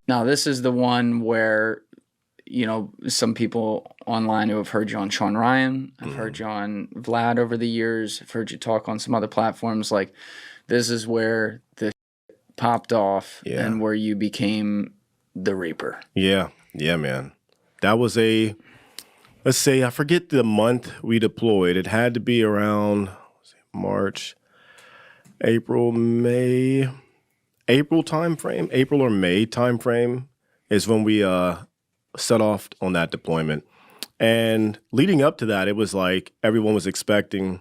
Now, this is the one where, some people online who have heard you on Sean Ryan, I've heard you on Vlad over the years, I've heard you talk on some other platforms. Like, this is where the popped off and where you became the Reaper. Yeah, man. That was let's say, I forget the month we deployed. It had to be around March, April, May, April timeframe. April or May timeframe is when we set off on that deployment. And leading up to that, it was like everyone was expecting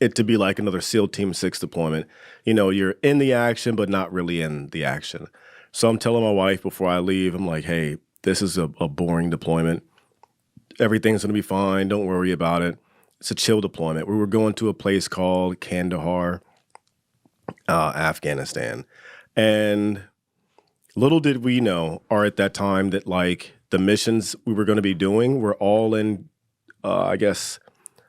it to be like another SEAL Team 6 deployment. You're in the action, but not really in the action. So I'm telling my wife before I leave, I'm like, hey, this is a boring deployment. Everything's going to be fine. Don't worry about it. It's a chill deployment. We were going to a place called Kandahar, Afghanistan. And little did we know, or at that time, that like the missions we were going to be doing were all in,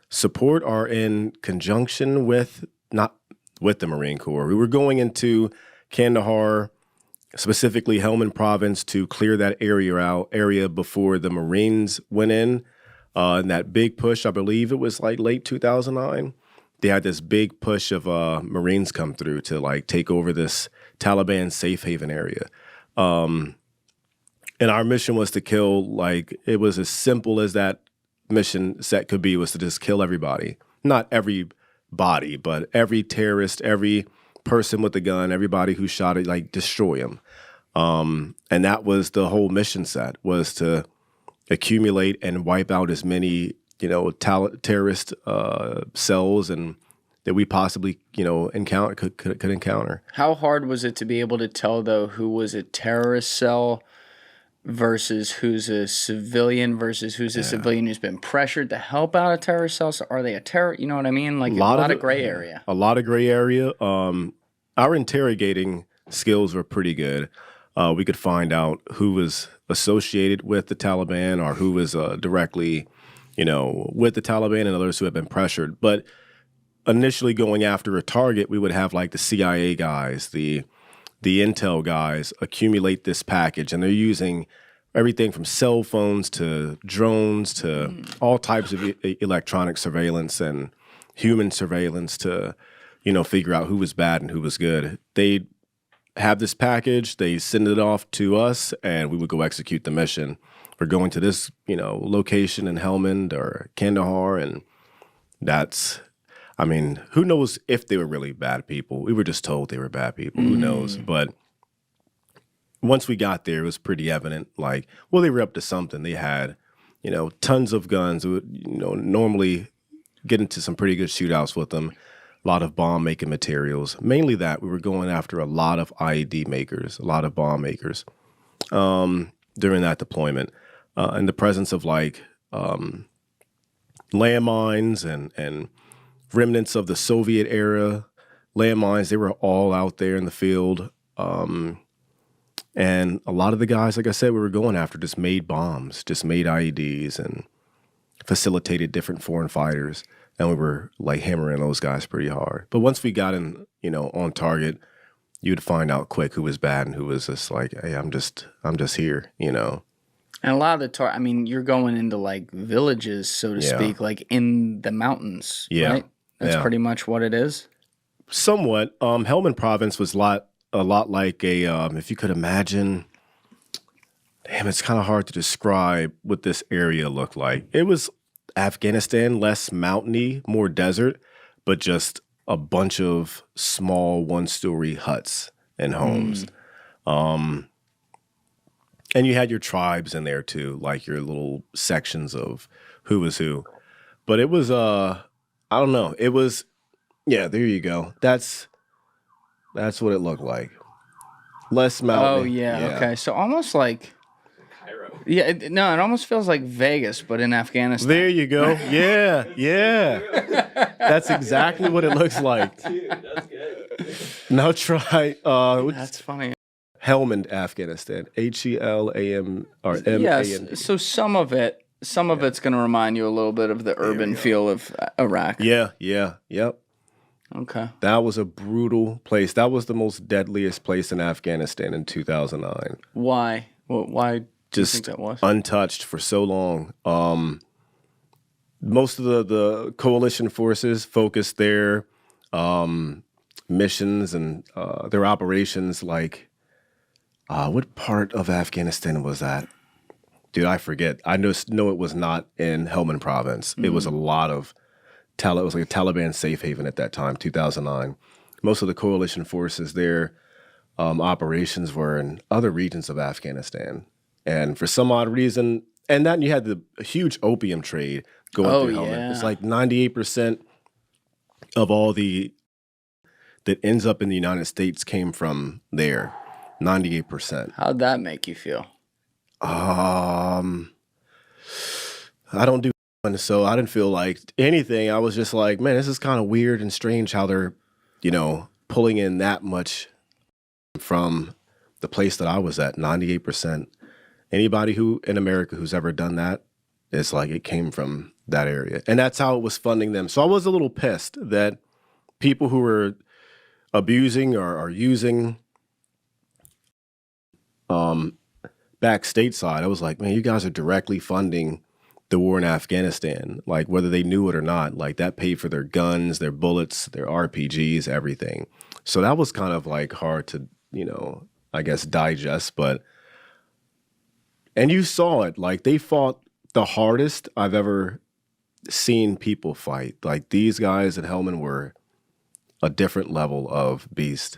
support or in conjunction with, not with the Marine Corps. We were going into Kandahar, specifically Helmand Province, to clear that area before the Marines went in. And that big push, I believe it was like late 2009. They had this big push of Marines come through to like take over this Taliban safe haven area. And our mission was to kill, like, it was as simple as that mission set could be, was to just kill everybody. Not everybody, but every terrorist, every person with a gun, everybody who shot it, like, destroy them. And that was the whole mission set, was to accumulate and wipe out as many, terrorist cells and that we possibly, encounter could encounter. How hard was it to be able to tell, though, who was a terrorist cell versus who's a civilian versus who's a civilian who's been pressured to help out a terrorist cell? So are they a terror? You know what I mean? Like a lot of gray area. A lot of gray area. Our interrogating skills were pretty good. We could find out who was associated with the Taliban or who was directly, with the Taliban and others who had been pressured. But initially going after a target, we would have like the CIA guys, the intel guys accumulate this package, and they're using everything from cell phones to drones to all types of electronic surveillance and human surveillance to, figure out who was bad and who was good. They'd have this package, they send it off to us, and we would go execute the mission. We're going to this, location in Helmand or Kandahar, and who knows if they were really bad people? We were just told they were bad people. Who knows? But once we got there, it was pretty evident, like, well, they were up to something. They had, tons of guns. We would, normally get into some pretty good shootouts with them. A lot of bomb-making materials. Mainly that. We were going after a lot of IED makers, a lot of bomb makers during that deployment. In the presence of, like, landmines and remnants of the Soviet era landmines. They were all out there in the field. And a lot of the guys, like I said, we were going after just made bombs, just made IEDs and facilitated different foreign fighters. And we were like hammering those guys pretty hard. But once we got in, on target, you'd find out quick who was bad and who was just like, hey, I'm just here, And a lot of the you're going into like villages, so to speak, like in the mountains, right? That's pretty much what it is. Somewhat. Helmand Province was a lot like if you could imagine. Damn, it's kind of hard to describe what this area looked like. It was Afghanistan, less mountainy, more desert, but just a bunch of small one-story huts and homes. And you had your tribes in there too, like your little sections of who was who. But it was I don't know. It was, there you go. That's what it looked like. Less mountain. Oh, yeah. Okay. So almost like Cairo. Yeah. It almost feels like Vegas, but in Afghanistan. There you go. Yeah. That's exactly what it looks like. Dude, that's good. Now try. That's funny. Helmand, Afghanistan. HELAM or MAND. Yes. So some of it's going to remind you a little bit of the urban feel of Iraq. Yeah. Yep. Okay. That was a brutal place. That was the most deadliest place in Afghanistan in 2009. Why? Why do you think Just that was? untouched for so long. Most of the coalition forces focused their missions and their operations like, what part of Afghanistan was that? Dude, I forget. I know it was not in Helmand province. It was a lot of, it was like a Taliban safe haven at that time, 2009. Most of the coalition forces, their operations were in other regions of Afghanistan. And for some odd reason, and then you had the huge opium trade going through Helmand. Yeah. It's like 98% of all that ends up in the United States came from there. 98%. How'd that make you feel? I don't do so I didn't feel like anything. I was just like, man, this is kind of weird and strange how they're, pulling in that much from the place that I was at, 98%. Anybody who in America who's ever done that, it's like it came from that area. And that's how it was funding them. So I was a little pissed that people who were abusing or are using back stateside, I was like, man, you guys are directly funding the war in Afghanistan, like whether they knew it or not. Like that paid for their guns, their bullets, their RPGs, everything. So that was kind of like hard to, I guess digest. And you saw it, like they fought the hardest I've ever seen people fight. Like these guys at Helmand were a different level of beast.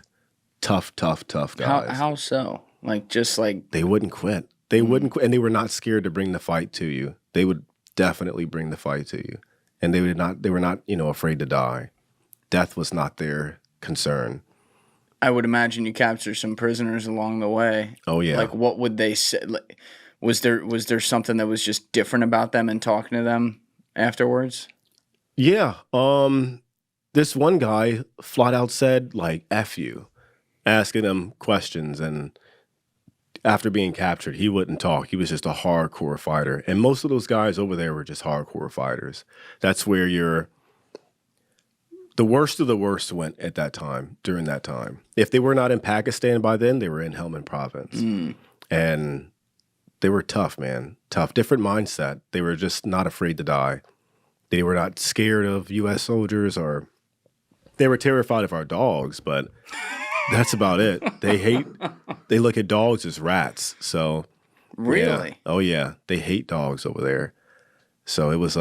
Tough guys. How so? Like just like they wouldn't quit. They wouldn't quit, and they were not scared to bring the fight to you. They would definitely bring the fight to you, and they were not, afraid to die. Death was not their concern. I would imagine you captured some prisoners along the way. Oh yeah. Like what would they say? Like, was there something that was just different about them and talking to them afterwards? Yeah. This one guy flat out said like "F you," asking them questions, and after being captured, he wouldn't talk. He was just a hardcore fighter. And most of those guys over there were just hardcore fighters. That's where the worst of the worst went at that time, during that time. If they were not in Pakistan by then, they were in Helmand province. And they were tough, man. Tough. Different mindset. They were just not afraid to die. They were not scared of U.S. soldiers, or they were terrified of our dogs, but that's about it. They look at dogs as rats. So Really? Yeah. Oh yeah. They hate dogs over there. So it was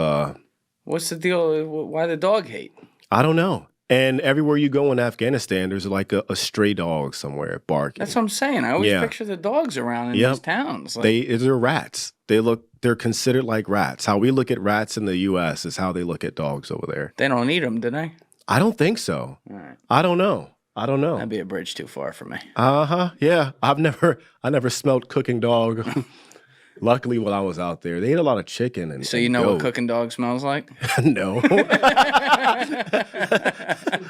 What's the deal? Why the dog hate? I don't know. And everywhere you go in Afghanistan, there's like a stray dog somewhere barking. That's what I'm saying. I always picture the dogs around in these towns. Like, They're rats. They're considered like rats. How we look at rats in the U.S. is how they look at dogs over there. they don't eat them, do they? I don't think so. All right. I don't know. That'd be a bridge too far for me. Yeah. I never smelled cooking dog. Luckily, while I was out there, they ate a lot of chicken and So you know what cooking dog smells like? No.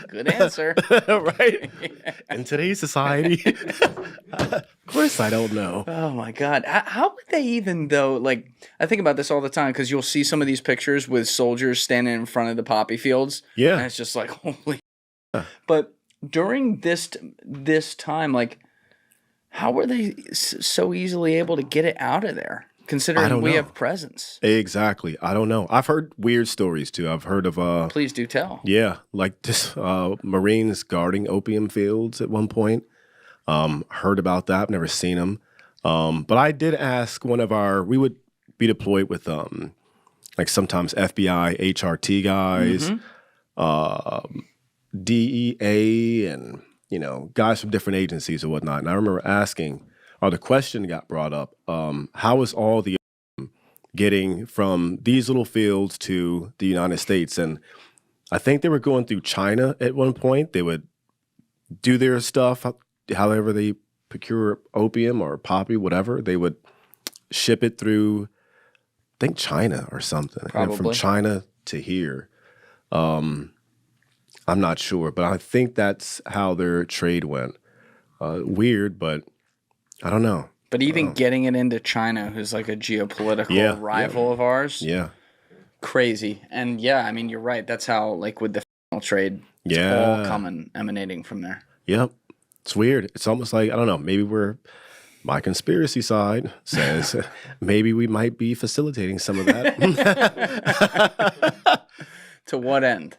Good answer. Right? In today's society, of course I don't know. Oh my God. How would they even though, like, I think about this all the time because you'll see some of these pictures with soldiers standing in front of the poppy fields. Yeah. And it's just like, holy. But during this time, like, how were they so easily able to get it out of there, considering we have presence? Exactly. I don't know. I've heard weird stories too. I've heard of Please do tell. yeah, like this Marines guarding opium fields at one point. Heard about that. I've never seen them. But I did ask we would be deployed with like sometimes FBI, HRT guys, DEA, and guys from different agencies or whatnot. And I remember asking, or the question got brought up, how is all the getting from these little fields to the United States? And I think they were going through China at one point. They would do their stuff, however they procure opium or poppy, whatever. They would ship it through, I think, China or something. Probably. And from China to here. I'm not sure, but I think that's how their trade went. Weird, but I don't know. But even getting it into China, who's like a geopolitical rival of ours, Yeah. crazy. And yeah, I mean, you're right. That's how, like with the international trade. It's all coming, emanating from there. Yep. It's weird. It's almost like, I don't know, maybe my conspiracy side says maybe we might be facilitating some of that. To what end?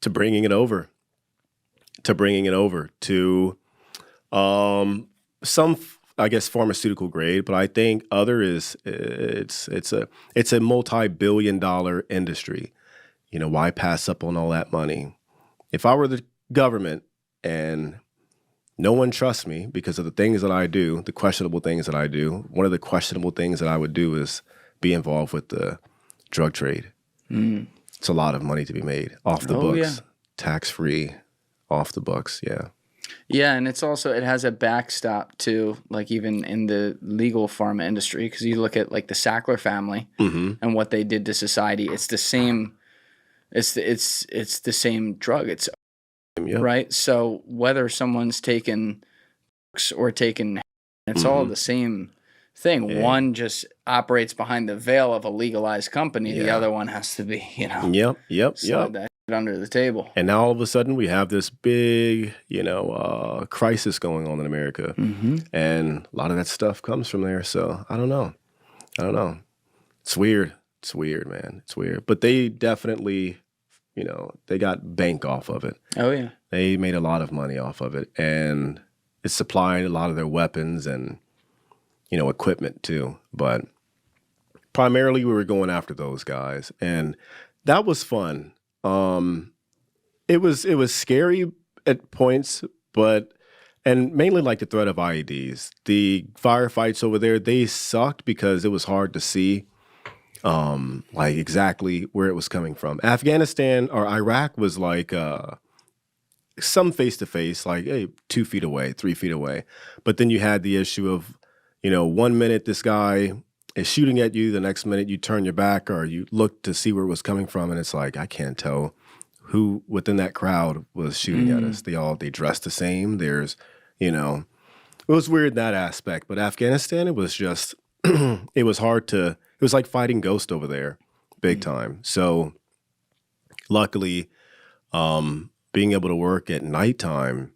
To bringing it over. To some, I guess, pharmaceutical grade, but I think other is it's a multi-billion-dollar industry. You know, why pass up on all that money? If I were the government and no one trusts me because of the things that I do, the questionable things that I do, one of the questionable things that I would do is be involved with the drug trade. It's a lot of money to be made off the books, yeah. Tax-free, off the books, yeah. Yeah, and it's also, it has a backstop too, like even in the legal pharma industry, because you look at like the Sackler family and what they did to society. It's the same. It's the same drug. It's right. So whether someone's taken or taken, it's all the same thing. Yeah. One just operates behind the veil of a legalized company. The other one has to be, slide that shit under the table. And now all of a sudden we have this big, crisis going on in America. And a lot of that stuff comes from there. So I don't know. It's weird. It's weird, man. It's weird. But they definitely, they got bank off of it. Oh, yeah. They made a lot of money off of it. And it's supplying a lot of their weapons and, equipment too. But primarily we were going after those guys. And that was fun. It was scary at points, and mainly like the threat of IEDs. The firefights over there, they sucked because it was hard to see like exactly where it was coming from. Afghanistan or Iraq was like some face-to-face, like, hey, 2 feet away, 3 feet away. But then you had the issue of, 1 minute this guy is shooting at you, the next minute you turn your back or you look to see where it was coming from, and it's like, I can't tell who within that crowd was shooting at us. They dressed the same. There's, it was weird in that aspect. But Afghanistan, it was just, it was like fighting ghosts over there, big time. So luckily, being able to work at nighttime,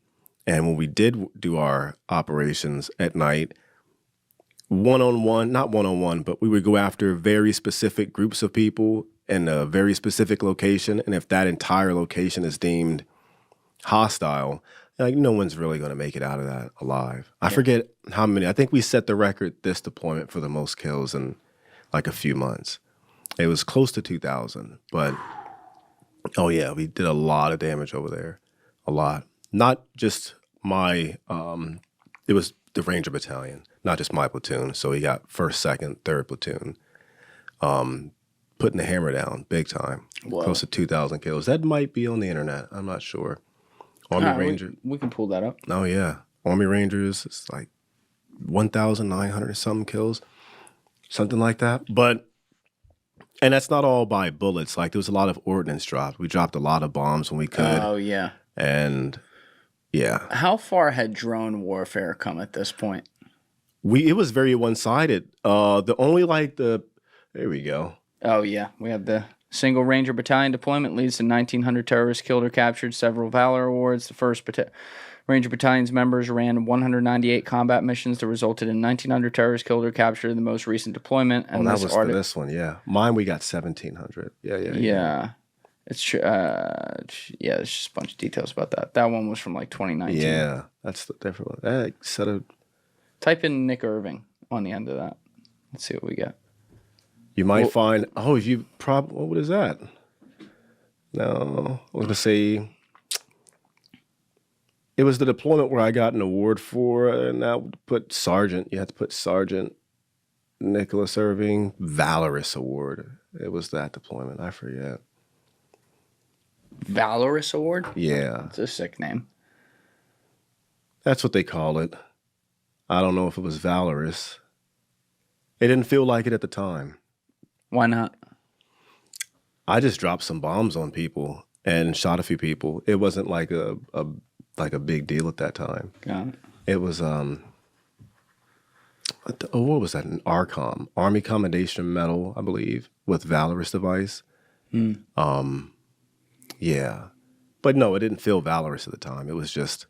and when we did do our operations at night, not one-on-one, but we would go after very specific groups of people in a very specific location. And if that entire location is deemed hostile, like no one's really going to make it out of that alive. I forget how many. I think we set the record this deployment for the most kills in like a few months. It was close to 2,000. But, oh yeah, we did a lot of damage over there. A lot. Not just it was the Ranger Battalion, not just my platoon. So we got 1st, 2nd, 3rd platoon. Putting the hammer down big time. Whoa. Close to 2,000 kills. That might be on the internet. I'm not sure. Army Ranger. We can pull that up. Oh, yeah. Army Rangers, it's like 1,900 something kills. Something like that. And that's not all by bullets. Like there was a lot of ordnance dropped. We dropped a lot of bombs when we could. Oh, yeah. And yeah. How far had drone warfare come at this point? It was very one-sided. There we go. Oh, yeah. We have the single Ranger Battalion deployment leads to 1,900 terrorists killed or captured, several Valor Awards. The 1st Ranger Battalion's members ran 198 combat missions that resulted in 1,900 terrorists killed or captured in the most recent deployment. And that was for this one, yeah. Mine, we got 1,700. Yeah. It's there's just a bunch of details about that. That one was from like 2019. Yeah, that's the different one. Type in Nick Irving on the end of that. Let's see what we get. You might find, what is that? No, I was going to say, it was the deployment where I got an award for, and that would put Sergeant, you had to put Sergeant Nicholas Irving Valorous Award. It was that deployment, I forget. Valorous Award? Yeah. It's a sick name. That's what they call it. I don't know if it was valorous. It didn't feel like it at the time. Why not? I just dropped some bombs on people and shot a few people. It wasn't like a big deal at that time. Got it. It was what was that? An ARCOM, Army Commendation Medal, I believe, with Valorous device. Yeah. But no, it didn't feel valorous at the time. It was just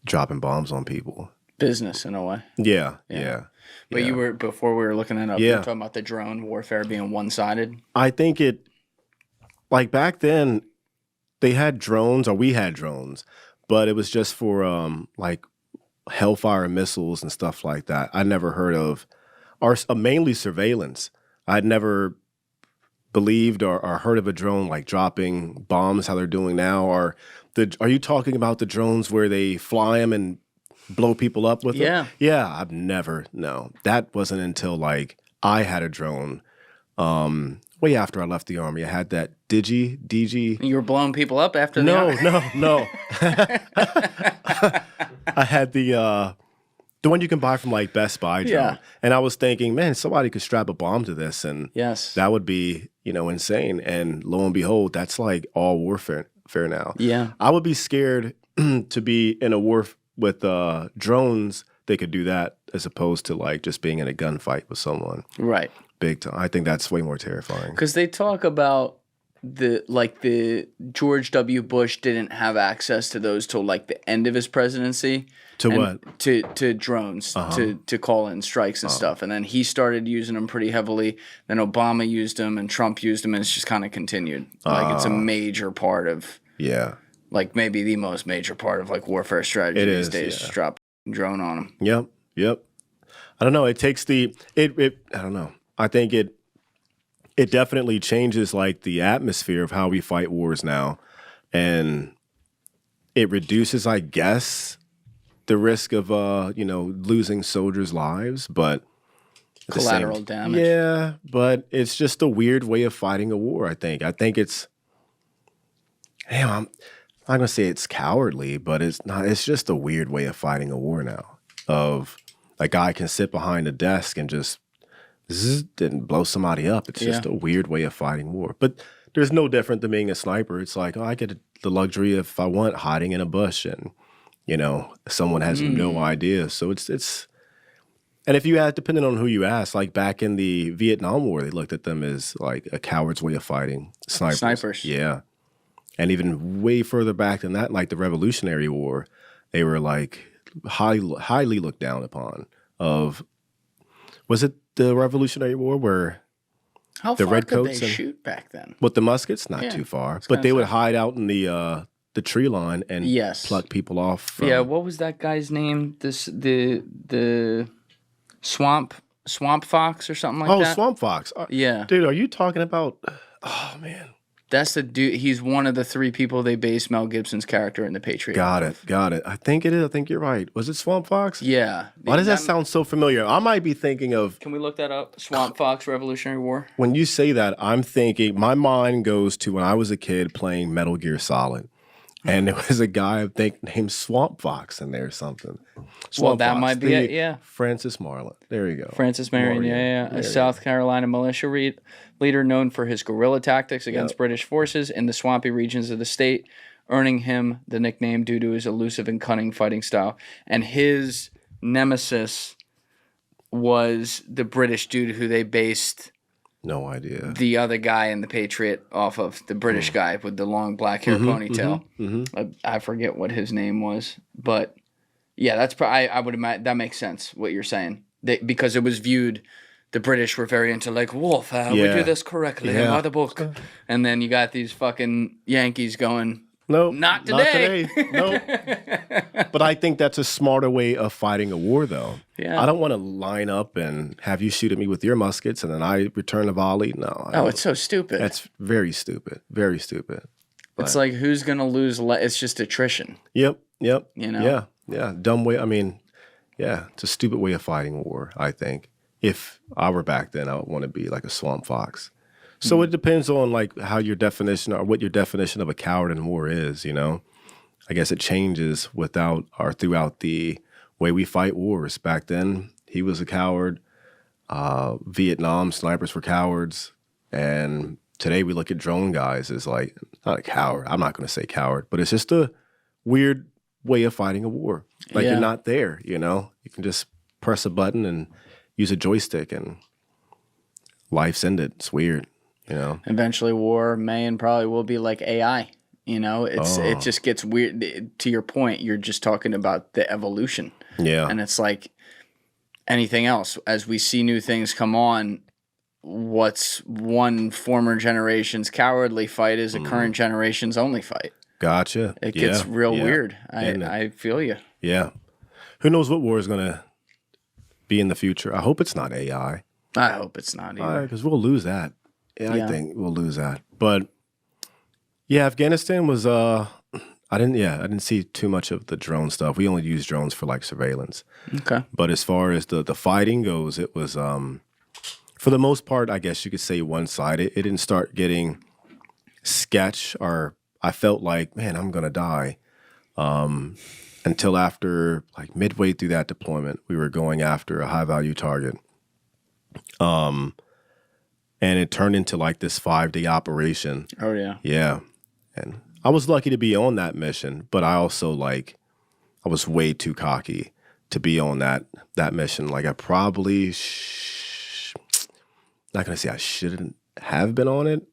dropping bombs on people. Business in a way. Yeah, yeah. But you were, before we were looking that up, you Yeah. were talking about the drone warfare being one-sided. I think it, like back then, they had drones, or we had drones, but it was just for like Hellfire missiles and stuff like that. I never heard of, or mainly surveillance. I'd never believed or heard of a drone like dropping bombs how they're doing now. Or are you talking about the drones where they fly them and blow people up with them? Yeah, I've never, no. That wasn't until like I had a drone way after I left the Army. I had that DG. You were blowing people up after No. I had the one you can buy from like Best Buy drone. Yeah. And I was thinking, man, somebody could strap a bomb to this and Yes. that would be, insane. And lo and behold, that's like all warfare now. Yeah. I would be scared to be in a war with drones. They could do that as opposed to like just being in a gunfight with someone. Right. Big time. I think that's way more terrifying. Because they talk about the George W. Bush didn't have access to those till like the end of his presidency. What? To drones, to call in strikes and stuff. And then he started using them pretty heavily. Then Obama used them and Trump used them, and it's just kind of continued. Like it's a major part of, like maybe the most major part of like warfare strategy these days. Just drop a drone on them. Yep. I don't know. It takes I don't know. I think it definitely changes like the atmosphere of how we fight wars now. And it reduces, I guess, the risk of losing soldiers' lives, but Collateral damage. Yeah, but it's just a weird way of fighting a war, I think. I think it's I'm not gonna say it's cowardly, but it's not. It's just a weird way of fighting a war now. Of a guy can sit behind a desk and just didn't blow somebody up. It's just a weird way of fighting war. But there's no different than being a sniper. It's like, I get the luxury of, if I want, hiding in a bush and, someone has no idea. So it's, and if you ask, depending on who you ask, like back in the Vietnam War, they looked at them as like a coward's way of fighting snipers. Yeah. And even way further back than that, like the Revolutionary War, they were like highly looked down upon. Was it the Revolutionary War where How the far redcoats could they shoot back then? with the muskets? Not too far, but they would hide out in the tree line and pluck people off. From, what was that guy's name? The swamp fox or something like that. Oh, swamp fox. Dude, are you talking about? Oh man. That's the dude. He's one of the three people they based Mel Gibson's character in The Patriot. Got it. I think it is. I think you're right. Was it Swamp Fox? Yeah. Why does that sound so familiar? I might be thinking of. Can we look that up? Swamp Fox Revolutionary War? When you say that, I'm thinking, my mind goes to when I was a kid playing Metal Gear Solid. And there was a guy, I think, named Swamp Fox in there or something. That might be it, yeah. Francis Marlin. There you go. Francis Marion, yeah. A South Carolina militia leader known for his guerrilla tactics against British forces in the swampy regions of the state, earning him the nickname due to his elusive and cunning fighting style. And his nemesis was the British dude who they based... No idea. The other guy in The Patriot off of the British guy with the long black hair ponytail. I forget what his name was. But, yeah, that's I would imagine that makes sense, what you're saying. Because it was viewed... The British were very into, like, warfare. We do this correctly by the book. And then you got these fucking Yankees going, nope, not today. Nope. But I think that's a smarter way of fighting a war, though. Yeah. I don't want to line up and have you shoot at me with your muskets and then I return a volley. No. It's so stupid. That's very stupid. Very stupid. But, it's like, who's going to lose? It's just attrition. Yep. You know? Yeah. Dumb way. I mean, it's a stupid way of fighting war, I think. If I were back then, I would want to be like a swamp fox. So it depends on like how your definition or what your definition of a coward in war is, I guess it changes throughout the way we fight wars. Back then, he was a coward. Vietnam snipers were cowards. And today we look at drone guys as like, not a coward. I'm not going to say coward, but it's just a weird way of fighting a war. Like you're not there, You can just press a button and use a joystick and life's ended. It's weird, Eventually war may and probably will be like AI. You know, it just gets weird. To your point, you're just talking about the evolution. Yeah. And it's like anything else. As we see new things come on, what's one former generation's cowardly fight is a current generation's only fight. Gotcha. It gets real weird. I feel you. Yeah. Who knows what war is going to be in the future? I hope it's not AI. I hope it's not either. Because we'll lose that. Yeah, I think we'll lose that. But yeah, Afghanistan was I didn't see too much of the drone stuff. We only used drones for like surveillance. Okay. But as far as the fighting goes, it was for the most part, I guess you could say one-sided. It didn't start getting sketch, or I felt like, man, I'm gonna die. Until after like midway through that deployment, we were going after a high-value target. And it turned into like this 5-day operation. Oh yeah. Yeah. And I was lucky to be on that mission, but I also I was way too cocky to be on that mission. Like I probably not gonna say I shouldn't have been on it.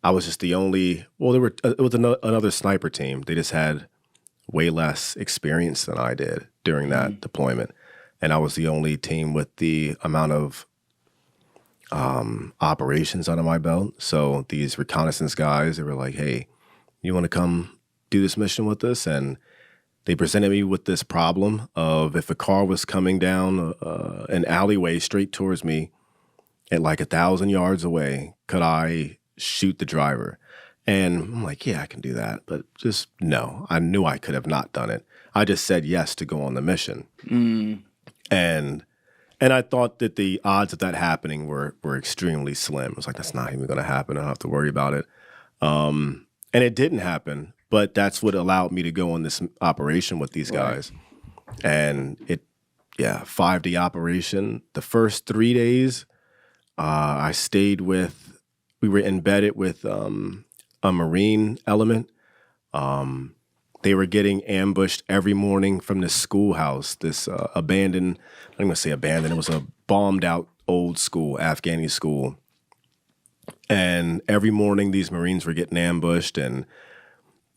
I was just the only. Well, it was another sniper team. They just had way less experience than I did during that deployment, and I was the only team with the amount of operations under my belt. So these reconnaissance guys, they were like, "Hey, you want to come do this mission with us?" And they presented me with this problem of if a car was coming down an alleyway straight towards me at like 1,000 yards away, could I shoot the driver? And I'm like, yeah, I can do that. But just no, I knew I could have not done it. I just said yes to go on the mission. And I thought that the odds of that happening were extremely slim. I was like, that's not even going to happen. I don't have to worry about it. And it didn't happen. But that's what allowed me to go on this operation with these guys. And 5-day operation. The first 3 days, I stayed with, we were embedded with a Marine element. They were getting ambushed every morning from this schoolhouse, this abandoned, I'm going to say abandoned, it was a bombed out old school, Afghani school. And every morning these Marines were getting ambushed, and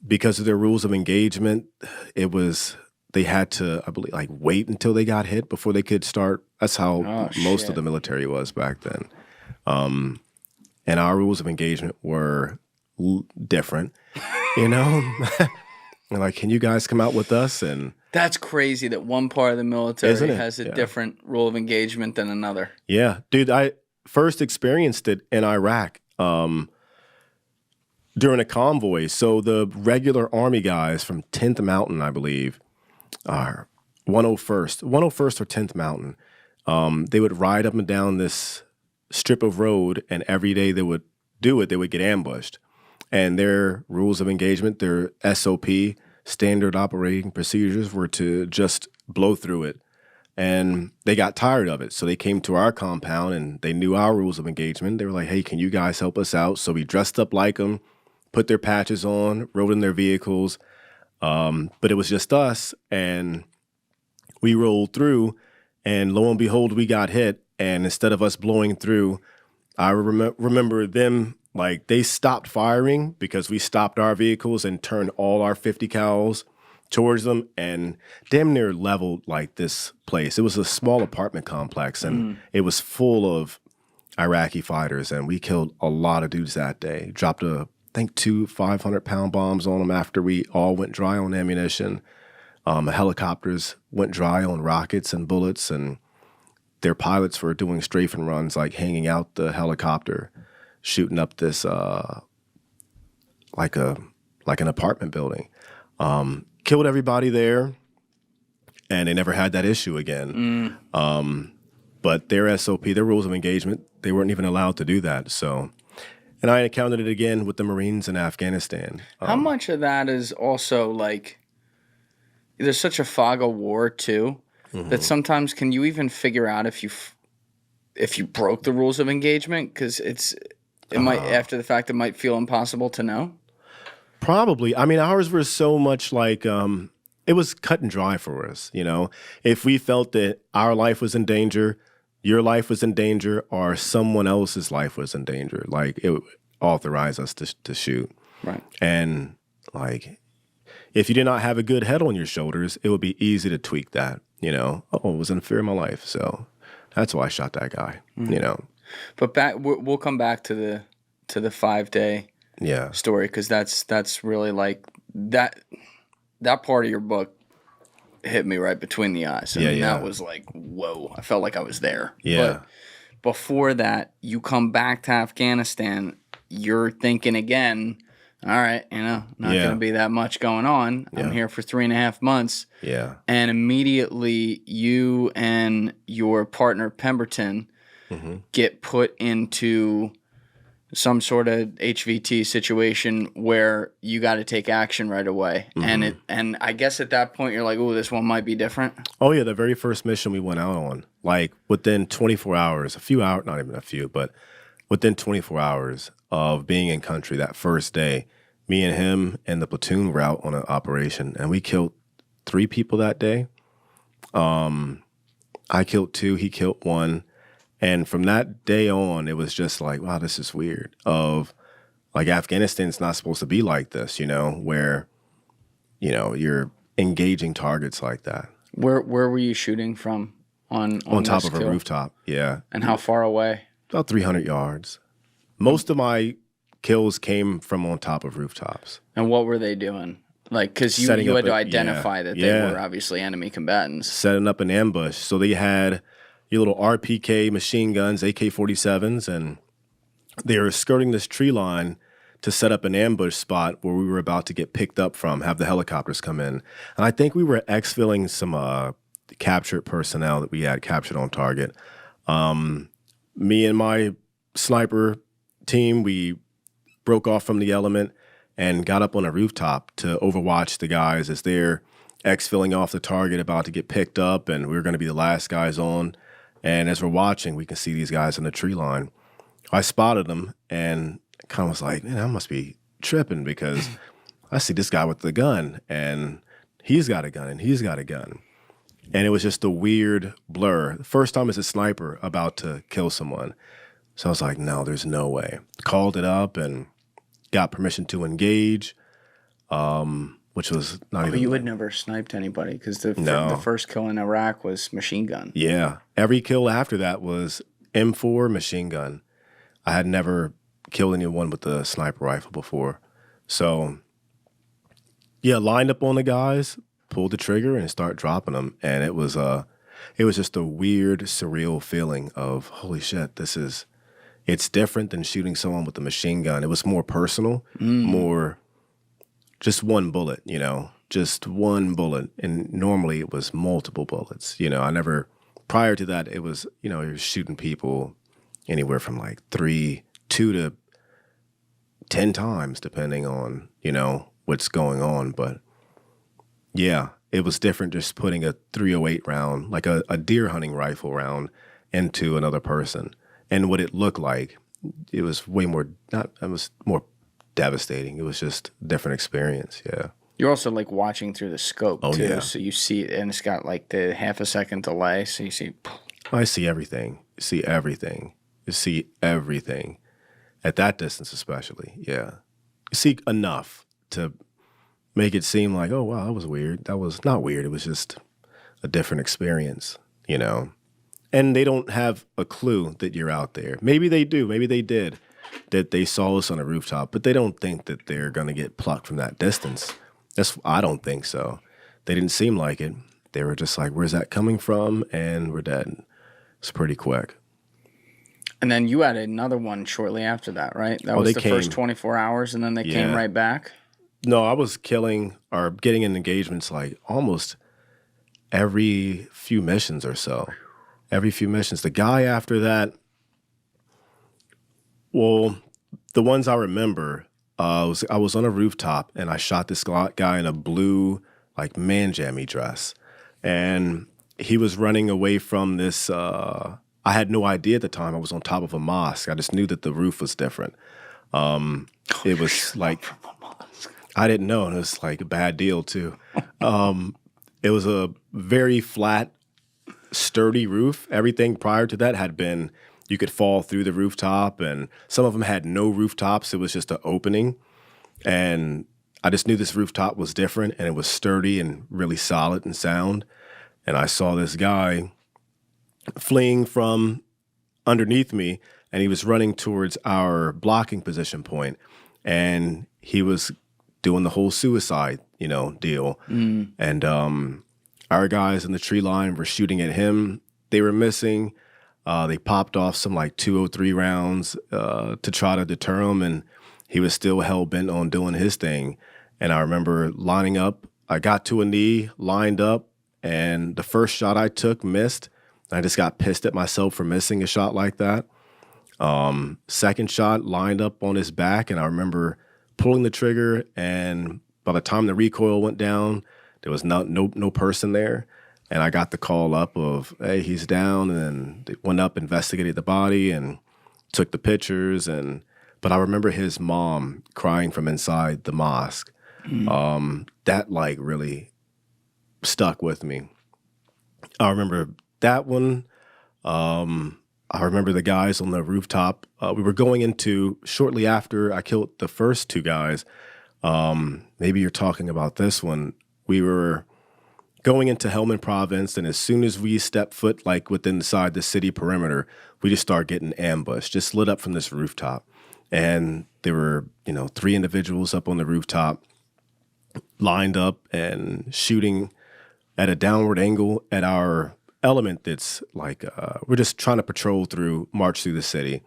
because of their rules of engagement, they had to, I believe, like wait until they got hit before they could start. That's how most of the military was back then. And our rules of engagement were different, you know? And like, can you guys come out with us? And that's crazy that one part of the military has a different rule of engagement than another. Yeah, dude, I first experienced it in Iraq. During a convoy. So the regular Army guys from 10th Mountain, I believe, are 101st or 10th Mountain. They would ride up and down this strip of road, and every day they would do it, they would get ambushed. And their rules of engagement, their SOP, standard operating procedures, were to just blow through it. And they got tired of it. So they came to our compound, and they knew our rules of engagement. They were like, hey, can you guys help us out? So we dressed up like them, put their patches on, rode in their vehicles. But it was just us, and we rolled through, and lo and behold, we got hit. And instead of us blowing through, I remember them, like, they stopped firing because we stopped our vehicles and turned all our 50 cals towards them and damn near leveled like this place. It was a small apartment complex, and it was full of Iraqi fighters, and we killed a lot of dudes that day. Dropped I think 2 500-pound bombs on them after we all went dry on ammunition. Helicopters went dry on rockets and bullets, and their pilots were doing strafing runs, like hanging out the helicopter, shooting up this like an apartment building. Killed everybody there, and they never had that issue again. But their SOP, their rules of engagement, they weren't even allowed to do that. So. And I encountered it again with the Marines in Afghanistan. How much of that is also like, there's such a fog of war too, that sometimes can you even figure out if you broke the rules of engagement? Because it might, after the fact, it might feel impossible to know. Probably. I mean, ours were so much like, it was cut and dry for us, you know? If we felt that our life was in danger, your life was in danger, or someone else's life was in danger, like, it would authorize us to shoot. Right. And like, if you did not have a good head on your shoulders, it would be easy to tweak that, you know. Oh, it was in fear of my life. So that's why I shot that guy, you know. But we'll come back to the 5-day story, because that's really like that part of your book hit me right between the eyes. And that was like, whoa, I felt like I was there. Yeah. But before that, you come back to Afghanistan, you're thinking again, all right, you know, not going to be that much going on. I'm here for 3.5 months. Yeah. And immediately you and your partner, Pemberton, get put into some sort of HVT situation where you got to take action right away. And I guess at that point you're like, oh, this one might be different. Oh yeah, the very first mission we went out on, like within 24 hours, a few hours, not even a few, but within 24 hours of being in country that first day, me and him and the platoon were out on an operation, and we killed 3 people that day. I killed 2, he killed 1. And from that day on, it was just like, wow, this is weird. Of like, Afghanistan's not supposed to be like this, you know, where, you know, you're engaging targets like that. Where were you shooting from on top of a rooftop? Yeah. And how far away? About 300 yards. Most of my kills came from on top of rooftops. And what were they doing? Like, because you had to identify that they were obviously enemy combatants. Setting up an ambush. So they had your little RPK machine guns, AK-47s, and they were skirting this tree line to set up an ambush spot where we were about to get picked up from, have the helicopters come in. And I think we were exfilling some captured personnel that we had captured on target. Me and my sniper team, we broke off from the element and got up on a rooftop to overwatch the guys as they're exfilling off the target, about to get picked up, and we were going to be the last guys on. And as we're watching, we can see these guys in the tree line. I spotted them and kind of was like, man, I must be tripping, because I see this guy with the gun, and he's got a gun, and he's got a gun. And it was just a weird blur. The first time as a sniper about to kill someone. So I was like, no, there's no way. Called it up and got permission to engage, which was not even... You had never sniped anybody, because the first kill in Iraq was machine gun. Yeah. Every kill after that was M4 machine gun. I had never killed anyone with a sniper rifle before. So, yeah, lined up on the guys, pulled the trigger, and start dropping them. And it was just a weird, surreal feeling of, holy shit, it's different than shooting someone with a machine gun. It was more personal, more just one bullet, you know, just one bullet. And normally it was multiple bullets. You know, prior to that, it was, you know, you're shooting people anywhere from like 2 to 10 times, depending on, you know, what's going on. But yeah, it was different just putting a 308 round, like a deer hunting rifle round, into another person. And what it looked like, it was way more, it was more devastating. It was just a different experience, yeah. You're also like watching through the scope too, yeah. So you see it, and it's got like the half a second delay, so you see. I see everything. You see everything. You see everything. At that distance especially, yeah. You see enough to make it seem like, oh, wow, that was weird. That was not weird. It was just a different experience, you know. And they don't have a clue that you're out there. Maybe they do. Maybe they did, that they saw us on a rooftop, but they don't think that they're going to get plucked from that distance. I don't think so. They didn't seem like it. They were just like, where's that coming from? And we're dead. It's pretty quick. And then you had another one shortly after that, right? That was the first 24 hours, and then they came right back? No, I was killing or getting in engagements like almost every few missions or so. Every few missions. The guy after that, well, the ones I remember, I was on a rooftop and I shot this guy in a blue, like, man jammy dress. And he was running away from this, I had no idea at the time I was on top of a mosque. I just knew that the roof was different. It was like, I didn't know, and it was like a bad deal too. It was a very flat, sturdy roof. Everything prior to that had been, you could fall through the rooftop, and some of them had no rooftops. It was just an opening. And I just knew this rooftop was different, and it was sturdy and really solid and sound. And I saw this guy fleeing from underneath me, and he was running towards our blocking position point, and he was doing the whole suicide, deal. And our guys in the tree line were shooting at him. They were missing. They popped off some like 203 rounds to try to deter him, and he was still hell-bent on doing his thing. And I remember lining up. I got to a knee, lined up, and the first shot I took missed. I just got pissed at myself for missing a shot like that. Second shot lined up on his back, and I remember pulling the trigger, and by the time the recoil went down, there was no person there. And I got the call up of, hey, he's down, and then they went up, investigated the body, and took the pictures. But I remember his mom crying from inside the mosque. That like really stuck with me. I remember that one. I remember the guys on the rooftop. We were going into, shortly after I killed the first two guys, maybe you're talking about this one. We were going into Helmand Province, and as soon as we stepped foot like within inside the city perimeter, we just started getting ambushed, just lit up from this rooftop. And there were, 3 individuals up on the rooftop, lined up and shooting at a downward angle at our element that's like, we're just trying to march through the city.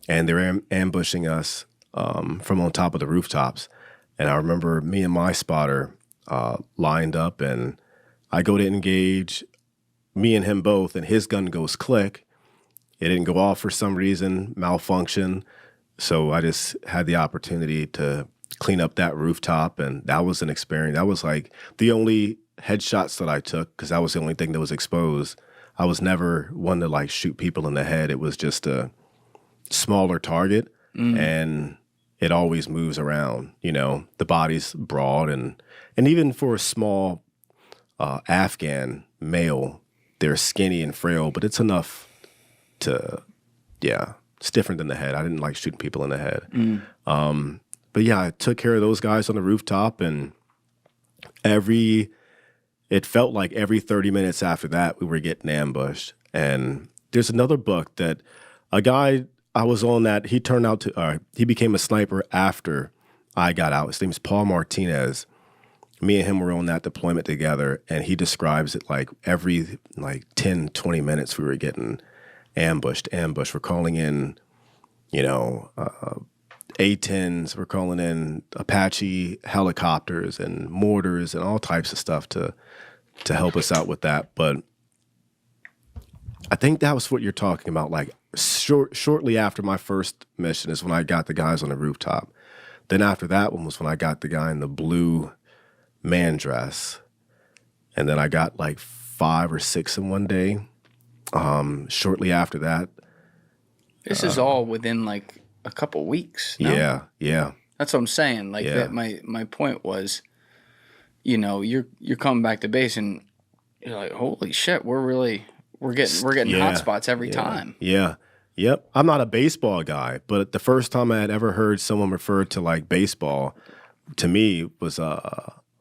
And they're ambushing us from on top of the rooftops. And I remember me and my spotter lined up, and I go to engage, me and him both, and his gun goes click. It didn't go off for some reason, malfunction. So I just had the opportunity to clean up that rooftop, and that was an experience. That was like the only headshots that I took, because that was the only thing that was exposed. I was never one to like shoot people in the head. It was just a smaller target, and it always moves around. The body's broad, and even for a small Afghan male, they're skinny and frail, but it's enough to, it's different than the head. I didn't like shooting people in the head. But yeah, I took care of those guys on the rooftop, and it felt like every 30 minutes after that, we were getting ambushed. And there's another book that a guy I was on that he became a sniper after I got out. His name is Paul Martinez. Me and him were on that deployment together, and he describes it like every 10, 20 minutes we were getting ambushed. We're calling in, A-10s, we're calling in Apache helicopters and mortars and all types of stuff to help us out with that. But I think that was what you're talking about. Like shortly after my first mission is when I got the guys on the rooftop. Then after that one was when I got the guy in the blue man dress. And then I got like 5 or 6 in one day. Shortly after that. This is all within like a couple weeks. No? Yeah. That's what I'm saying. Like that. My point was, you're coming back to base, and you're like, holy shit, we're getting hot spots every time. Yeah. Yep. I'm not a baseball guy, but the first time I had ever heard someone refer to like baseball to me was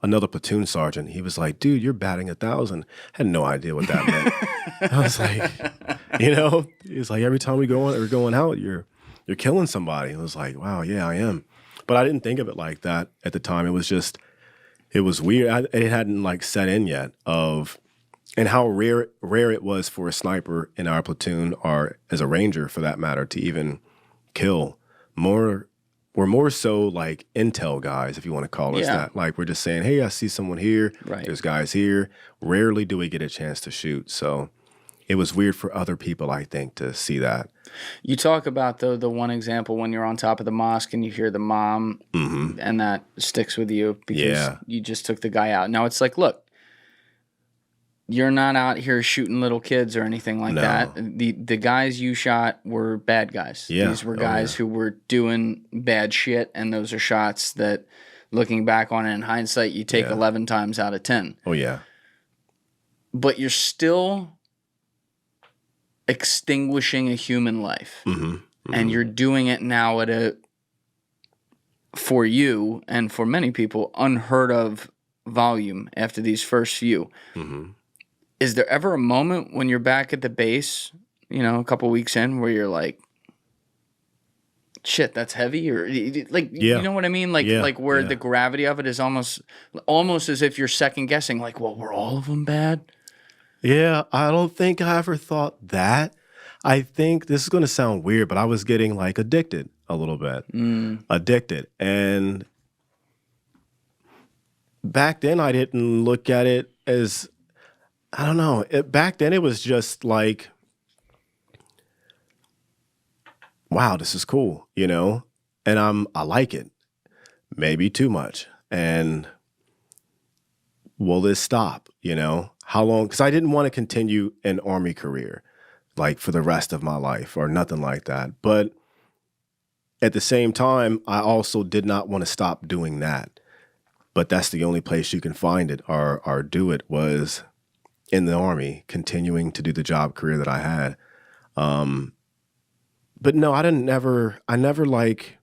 another platoon sergeant. He was like, dude, you're batting 1,000. I had no idea what that meant. I was like, he's like, every time we're going out, you're killing somebody. I was like, wow, yeah, I am. But I didn't think of it like that at the time. It was weird. It hadn't like set in yet and how rare it was for a sniper in our platoon, or as a ranger for that matter, to even kill. We're more so like intel guys, if you want to call us that. Like we're just saying, hey, I see someone here. Right. There's guys here. Rarely do we get a chance to shoot. So it was weird for other people, I think, to see that. You talk about the one example when you're on top of the mosque and you hear the mom, and that sticks with you because you just took the guy out. Now it's like, look, you're not out here shooting little kids or anything like that. The guys you shot were bad guys. Yeah. These were guys who were doing bad shit, and those are shots that, looking back on it in hindsight, you take 11 times out of 10. Oh, yeah. But you're still extinguishing a human life. And you're doing it now at for you and for many people, unheard of volume after these first few. Mm-hmm. Is there ever a moment when you're back at the base, you know, a couple weeks in, where you're like, shit, that's heavy? Or like, you know what I mean? Like where the gravity of it is almost as if you're second guessing, like, well, were all of them bad? Yeah, I don't think I ever thought that. I think this is going to sound weird, but I was getting like addicted a little bit. Addicted. And back then I didn't look at it as, I don't know. Back then it was just like, wow, this is cool, you know? And I like it. Maybe too much. And will this stop, you know? How long? Because I didn't want to continue an Army career like for the rest of my life or nothing like that. But at the same time, I also did not want to stop doing that. But that's the only place you can find it or do it was in the Army, continuing to do the job career that I had. But no, I never like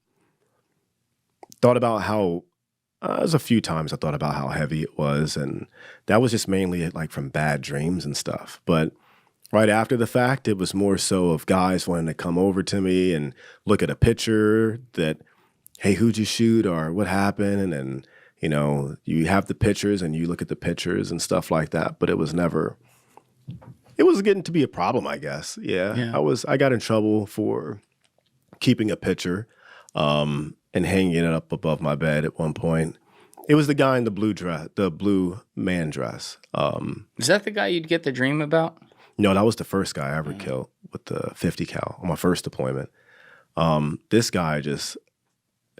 thought about how, there's a few times I thought about how heavy it was. And that was just mainly like from bad dreams and stuff. But right after the fact, it was more so of guys wanting to come over to me and look at a picture that, hey, who'd you shoot or what happened? And you know, you have the pictures and you look at the pictures and stuff like that. But it was getting to be a problem, I guess. Yeah. I got in trouble for keeping a picture and hanging it up above my bed at one point. It was the guy in the blue dress, the blue man dress. Is that the guy you'd get the dream about? No, that was the first guy I ever killed with the 50 cal on my first deployment. This guy just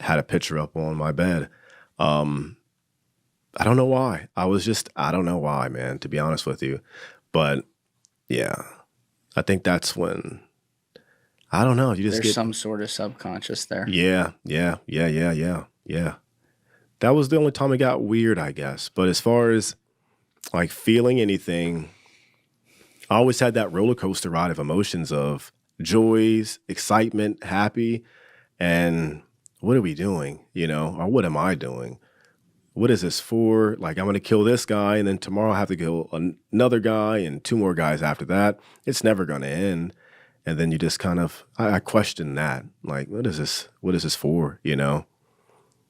had a picture up on my bed. I don't know why. I don't know why, man, to be honest with you. But yeah, I think that's when, I don't know. There's some sort of subconscious there. Yeah. That was the only time it got weird, I guess. But as far as like feeling anything, I always had that roller coaster ride of emotions of joys, excitement, happy, and what are we doing, you know, or what am I doing? What is this for? Like, I'm going to kill this guy, and then tomorrow I have to kill another guy and two more guys after that. It's never going to end. And then you just kind of, I question that. Like, what is this for, you know?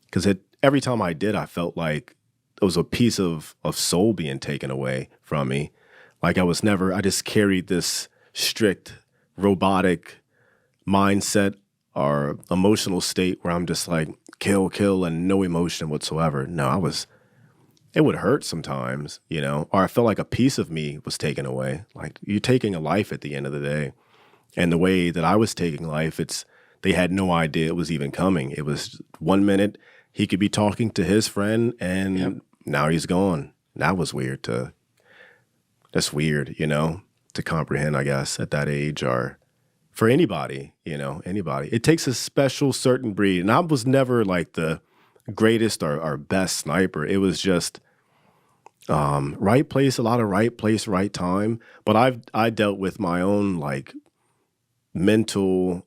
Because every time I did, I felt like there was a piece of soul being taken away from me. Like I just carried this strict robotic mindset or emotional state where I'm just like, kill, and no emotion whatsoever. No, it would hurt sometimes, you know, or I felt like a piece of me was taken away. Like, you're taking a life at the end of the day. And the way that I was taking life, they had no idea it was even coming. It was 1 minute he could be talking to his friend and now he's gone. That was that's weird, you know, to comprehend, I guess, at that age or for anybody, you know, anybody. It takes a special certain breed. And I was never like the greatest or best sniper. It was just right place, a lot of right place, right time. But I dealt with my own mental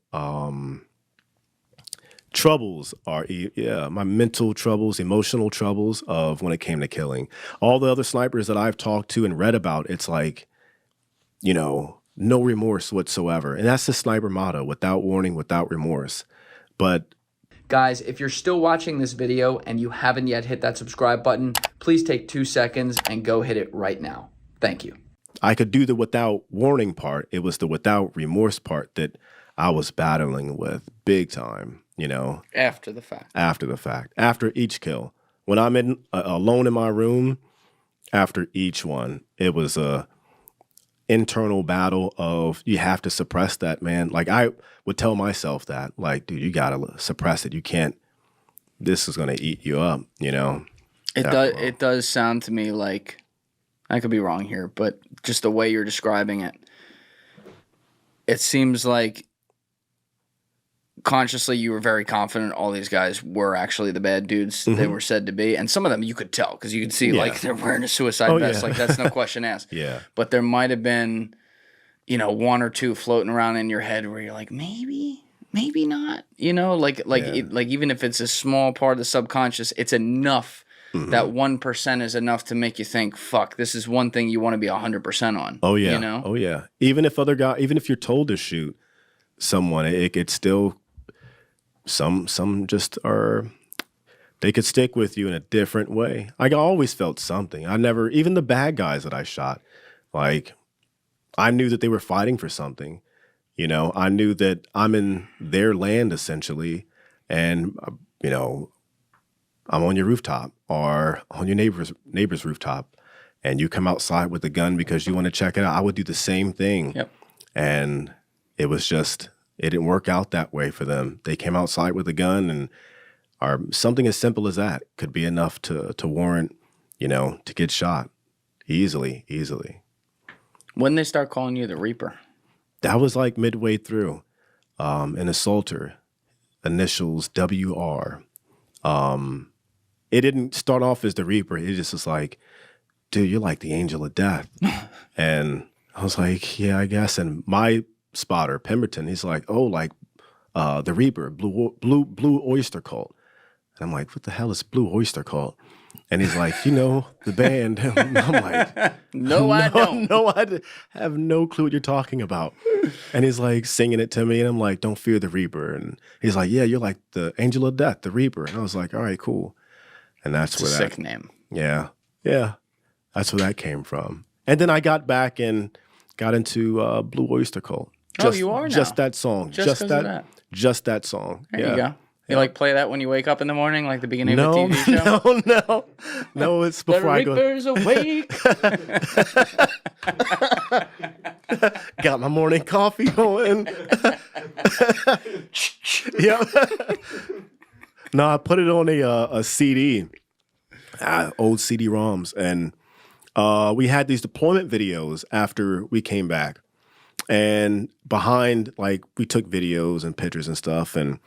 troubles my mental troubles, emotional troubles of when it came to killing. All the other snipers that I've talked to and read about, it's like, you know, no remorse whatsoever. And that's the sniper motto, without warning, without remorse. But guys, if you're still watching this video and you haven't yet hit that subscribe button, please take 2 seconds and go hit it right now. Thank you. I could do the without warning part. It was the without remorse part that I was battling with big time, you know. After the fact. After each kill. When I'm alone in my room, after each one, it was a internal battle of you have to suppress that, man. Like, I would tell myself that, like, dude, you gotta suppress it. You can't, this is gonna eat you up, you know. It does sound to me like, I could be wrong here, but just the way you're describing it, it seems like consciously you were very confident all these guys were actually the bad dudes they were said to be. And some of them you could tell because you could see like they're wearing a suicide vest. Like, that's no question asked. But there might have been, you know, one or two floating around in your head where you're like, maybe maybe not. Like even if it's a small part of the subconscious, it's enough. That 1% is enough to make you think, fuck, this is one thing you want to be 100% on. Oh yeah. You know? Oh yeah. Even if you're told to shoot someone, it could still, some just are, they could stick with you in a different way. I always felt something. Even the bad guys that I shot, like, I knew that they were fighting for something. You know, I knew that I'm in their land essentially, and I'm on your rooftop or on your neighbor's rooftop, and you come outside with a gun because you want to check it out. I would do the same thing. Yep. And it didn't work out that way for them. They came outside with a gun, and something as simple as that could be enough to warrant, to get shot easily. When they start calling you the Reaper? That was like midway through. An assaulter, initials WR. It didn't start off as the Reaper. It just was like, dude, you're like the angel of death. And I was like, yeah, I guess. And my spotter, Pemberton, he's like, oh, like the Reaper, Blue Oyster Cult. And I'm like, what the hell is Blue Oyster Cult? And he's like, the band. And I'm like, no, I don't. No, I have no clue what you're talking about. And he's like singing it to me. And I'm like, don't fear the Reaper. And he's like, yeah, you're like the angel of death, the Reaper. And I was like, all right, cool. And that's where that sick name. Yeah. Yeah. That's where that came from. And then I got back and got into Blue Oyster Cult. You are now? Just that song. Just that song. There you go. You like play that when you wake up in the morning, like the beginning of a TV show? No, it's before I go. The Reaper's awake. Got my morning coffee going. Yeah. No, I put it on a CD, old CD-ROMs, and we had these deployment videos after we came back, and behind, like, we took videos and pictures and stuff, and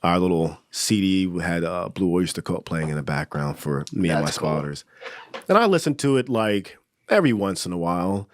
our little CD had Blue Oyster Cult playing in the background for me and my spotters. And I listened to it like every once in a while,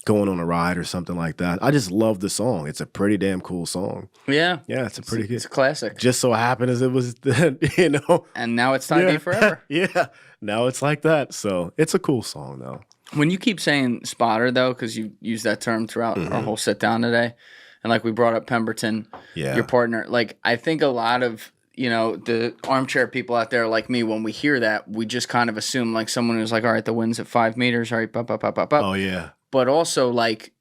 going on a ride or something like that. I just love the song. It's a pretty damn cool song. Yeah. Yeah, it's good. It's a classic. Just so happened as it was, And now it's time to be forever. Yeah, now it's like that. So it's a cool song, though. When you keep saying spotter, though, because you used that term throughout our whole sit down today, and like we brought up Pemberton, your partner, like I think a lot of, the armchair people out there like me, when we hear that, we just kind of assume like someone who's like, all right, the wind's at 5 meters, all right, up. Oh, yeah. But also like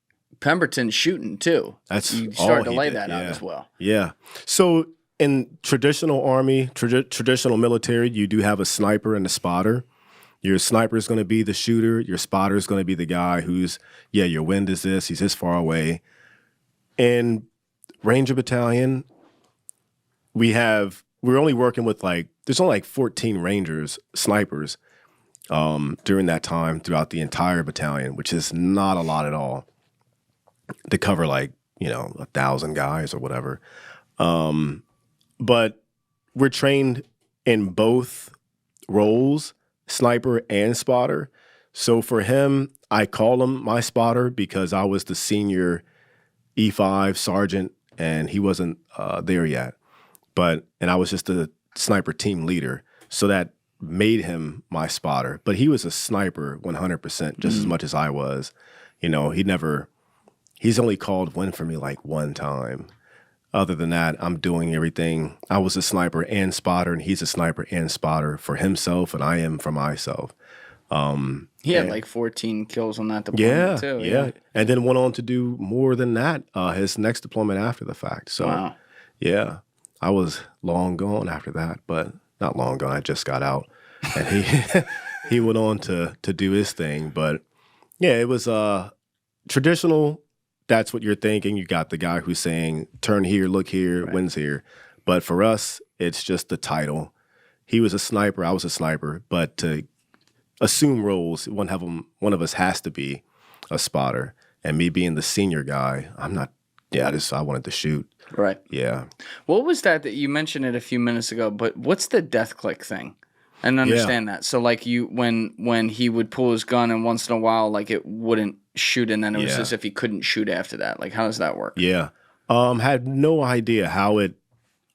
Pemberton's shooting too. You start to lay that out as well. Yeah. So in traditional army, traditional military, you do have a sniper and a spotter. Your sniper is going to be the shooter. Your spotter is going to be the guy who's, your wind is this, he's this far away. In Ranger Battalion, we're only working with there's only 14 Rangers, snipers, during that time throughout the entire battalion, which is not a lot at all to cover 1,000 guys or whatever. But we're trained in both roles, sniper and spotter. So for him, I call him my spotter because I was the senior E5 sergeant, and he wasn't there yet. And I was just the sniper team leader. So that made him my spotter. But he was a sniper 100%, just as much as I was. He's only called one for me one time. Other than that, I'm doing everything. I was a sniper and spotter, and he's a sniper and spotter for himself, and I am for myself. He had 14 kills on that deployment too. Yeah. And then went on to do more than that, his next deployment after the fact. So, wow. Yeah, I was long gone after that, but not long gone. I just got out. And he went on to do his thing. But, yeah, it was traditional. That's what you're thinking. You got the guy who's saying, turn here, look here, right. Wins here. But for us, it's just the title. He was a sniper. I was a sniper. But to assume roles, one of us has to be a spotter. And me being the senior guy, I'm not. Yeah, I wanted to shoot. Right. Yeah. What was that you mentioned it a few minutes ago? But what's the death click thing? I didn't understand that. So when he would pull his gun and once in a while it wouldn't shoot, and then it was as if he couldn't shoot after that. How does that work? Yeah. Had no idea how it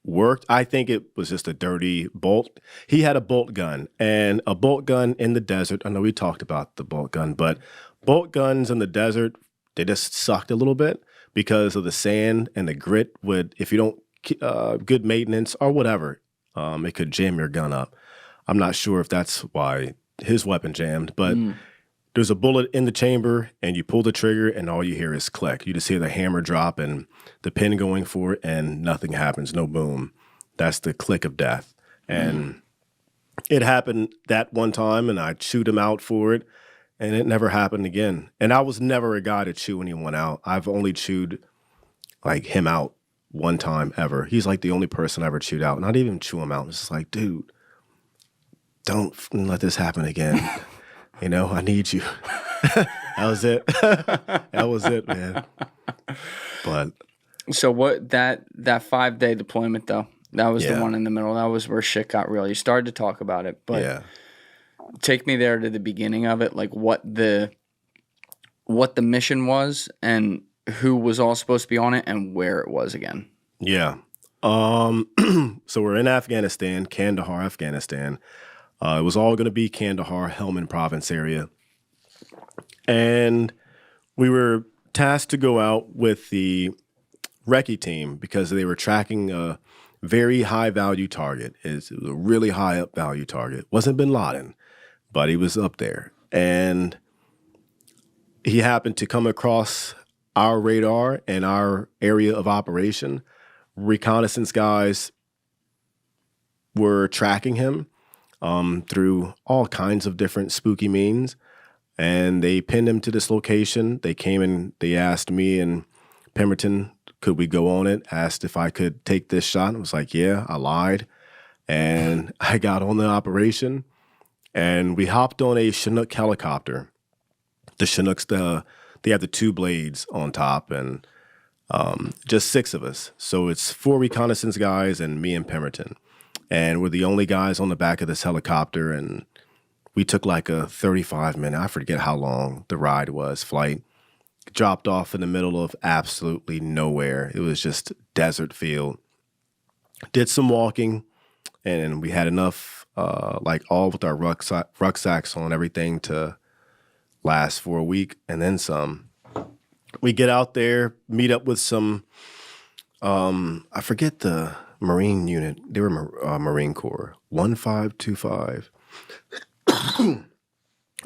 worked. I think it was just a dirty bolt. He had a bolt gun, and a bolt gun in the desert. I know we talked about the bolt gun, but bolt guns in the desert, they just sucked a little bit because of the sand and the grit would, if you don't good maintenance or whatever, it could jam your gun up. I'm not sure if that's why his weapon jammed, but there's a bullet in the chamber and you pull the trigger and all you hear is click. You just hear the hammer drop and the pin going for it and nothing happens, no boom. That's the click of death. And it happened that one time and I chewed him out for it and it never happened again. And I was never a guy to chew anyone out. I've only chewed like him out one time ever. He's like the only person I ever chewed out. Not even chew him out. It's just like, dude, don't let this happen again. You know, I need you. That was it. That was it, man. But so what that 5-day deployment though, that was the one in the middle. That was where shit got real. You started to talk about it, but take me there to the beginning of it, like what the mission was and who was all supposed to be on it and where it was again. Yeah. So we're in Afghanistan, Kandahar, Afghanistan. It was all going to be Kandahar, Helmand Province area. And we were tasked to go out with the recce team because they were tracking a very high value target. It was a really high up value target. Wasn't Bin Laden, but he was up there. And he happened to come across our radar and our area of operation. Reconnaissance guys were tracking him through all kinds of different spooky means. And they pinned him to this location. They came and they asked me and Pemberton, could we go on it? Asked if I could take this shot. I was like, yeah, I lied. And I got on the operation and we hopped on a Chinook helicopter. The Chinooks, they have the 2 blades on top and just 6 of us. So it's 4 reconnaissance guys and me and Pemberton. And we're the only guys on the back of this helicopter. And we took like a 35-minute, I forget how long the ride was, flight. Dropped off in the middle of absolutely nowhere. It was just desert field. Did some walking and we had enough, like all with our rucksacks on, everything to last for a week and then some. We get out there, meet up with some, I forget the Marine unit. They were Marine Corps, 1525.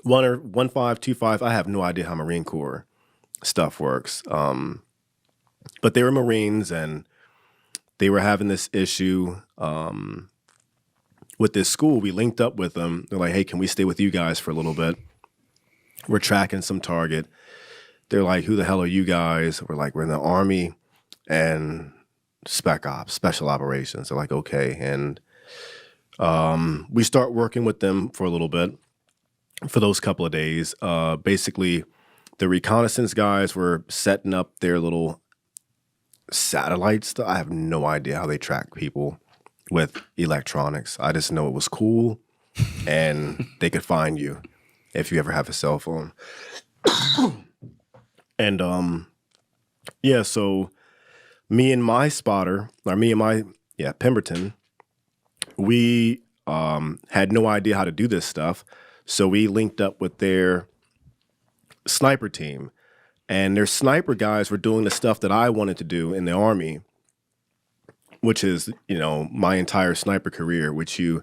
1525. I have no idea how Marine Corps stuff works. But they were Marines and they were having this issue with this school. We linked up with them. They're like, hey, can we stay with you guys for a little bit? We're tracking some target. They're like, who the hell are you guys? We're like, we're in the Army and Spec Ops, Special Operations. They're like, okay. And we start working with them for a little bit for those couple of days. Basically, the reconnaissance guys were setting up their little satellites. I have no idea how they track people with electronics. I just know it was cool and they could find you if you ever have a cell phone. And so me and my spotter, or me and my Pemberton, we had no idea how to do this stuff. So we linked up with their sniper team. And their sniper guys were doing the stuff that I wanted to do in the Army, which is, my entire sniper career, which you